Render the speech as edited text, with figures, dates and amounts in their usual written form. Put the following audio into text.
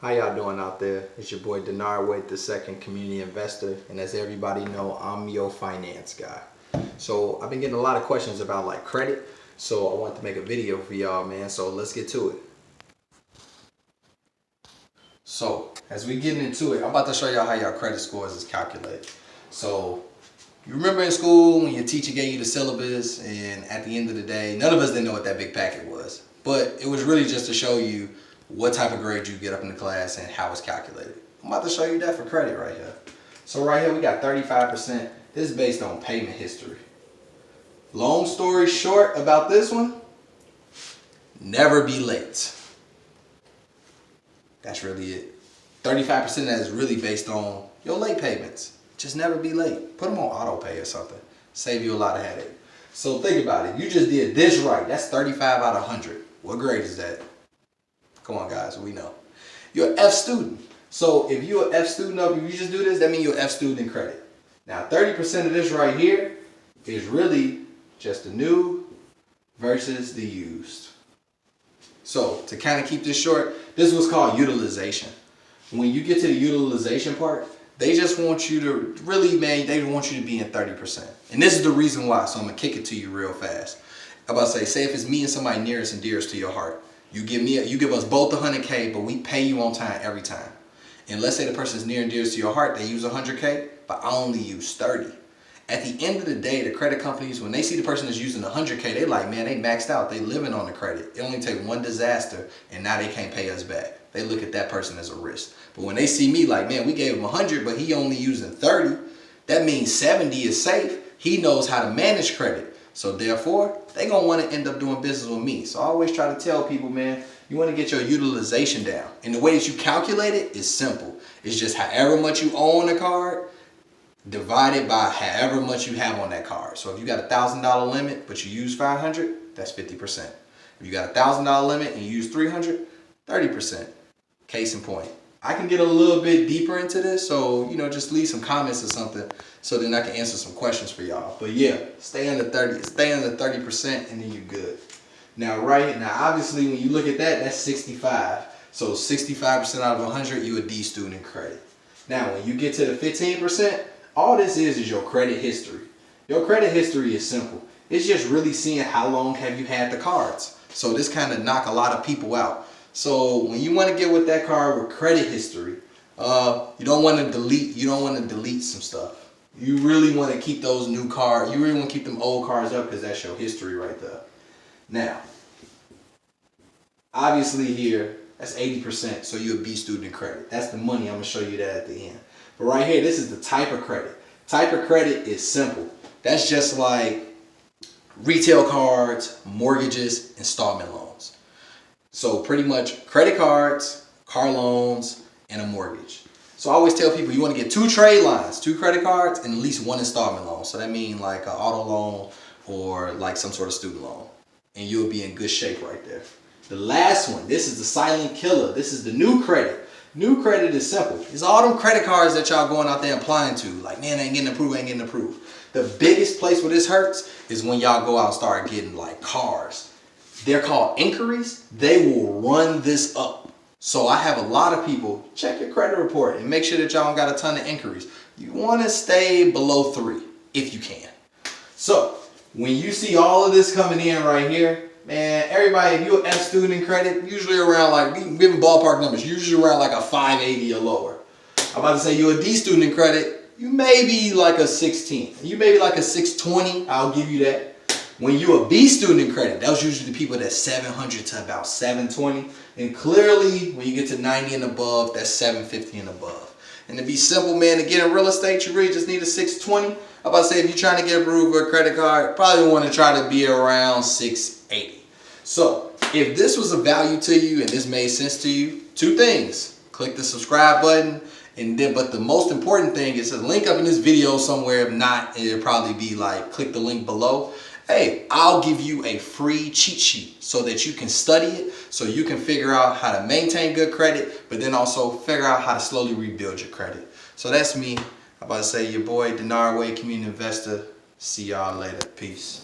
How y'all doing out there? It's your boy Dee Wade, the second community investor, and as everybody know, I'm your finance guy. So I've been getting a lot of questions about like credit, so I want to make a video for y'all, man. So let's get to it. So as we get into it, I'm about to show y'all how y'all credit scores is calculated. So you remember in school when your teacher gave you the syllabus, and at the end of the day, none of us didn't know what that big packet was, but it was really just to show you what type of grade you get up in the class and how it's calculated. I'm about to show you that for credit right here. So right here we got 35%. This is based on payment history. Long story short about this one, never be late. That's really it. 35% of that is really based on your late payments. Just never be late. Put them on auto pay or something. Save you a lot of headache. So think about it. You just did this right. That's 35 out of 100. What grade is that? Come on, guys, we know. You're an F student. So if you're an F student, if you just do this, that means you're an F student in credit. Now, 30% of this right here is really just the new versus the used. So to kind of keep this short, this was called utilization. When you get to the utilization part, they just want you to really, man, they want you to be in 30%. And this is the reason why, so I'm going to kick it to you real fast. I'm about to say if it's me and somebody nearest and dearest to your heart, you give us both 100K, but we pay you on time every time. And let's say the person is near and dearest to your heart, they use 100K, but I only use 30. At the end of the day, the credit companies, when they see the person is using 100K, they like, man, they maxed out. They living on the credit. It only take one disaster, and now they can't pay us back. They look at that person as a risk. But when they see me like, man, we gave him 100, but he only using 30, that means 70 is safe. He knows how to manage credit. So therefore, they're going to want to end up doing business with me. So I always try to tell people, man, you want to get your utilization down. And the way that you calculate it is simple. It's just however much you owe on the card divided by however much you have on that card. So if you got a $1,000 limit, but you use 500, that's 50%. If you got a $1,000 limit and you use 300, 30%. Case in point. I can get a little bit deeper into this, so, just leave some comments or something so then I can answer some questions for y'all. But yeah, stay under 30%, and then you're good. Now, obviously, when you look at that, that's 65. So 65% out of 100, you're a D student in credit. Now, when you get to the 15%, all this is your credit history. Your credit history is simple. It's just really seeing how long have you had the cards. So this kind of knock a lot of people out. So when you want to get with that card with credit history, you don't want to delete some stuff. You really want to keep those new cards. You really want to keep them old cards up because that's your history right there. Now, obviously here, that's 80%, so you're a B student in credit. That's the money. I'm going to show you that at the end. But right here, this is the type of credit. Type of credit is simple. That's just like retail cards, mortgages, installment loans. So pretty much credit cards, car loans, and a mortgage. So I always tell people you want to get 2 trade lines, 2 credit cards, and at least 1 installment loan. So that means like an auto loan or like some sort of student loan. And you'll be in good shape right there. The last one, this is the silent killer. This is the new credit. New credit is simple. It's all them credit cards that y'all going out there applying to. Like, man, ain't getting approved. The biggest place where this hurts is when y'all go out and start getting like cars. They're called inquiries. They will run this up. So I have a lot of people, check your credit report and make sure that y'all don't got a ton of inquiries. You want to stay below 3 if you can. So when you see all of this coming in right here, man, everybody, if you're an F student in credit, usually around like, giving ballpark numbers, usually around like a 580 or lower. I'm about to say you're a D student in credit, you may be like a 16. You may be like a 620, I'll give you that. When you're a B student in credit, that was usually the people that's 700 to about 720. And clearly, when you get to 90 and above, that's 750 and above. And to be simple, man, to get in real estate, you really just need a 620. I'm about to say if you're trying to get approved for a credit card, probably want to try to be around 680. So if this was of value to you and this made sense to you, 2 things. Click the subscribe button. But the most important thing is a link up in this video somewhere. If not, it'll probably be like, click the link below. Hey, I'll give you a free cheat sheet so that you can study it, so you can figure out how to maintain good credit, but then also figure out how to slowly rebuild your credit. So that's me. I'm about to say your boy, Dee Wade, community investor. See y'all later. Peace.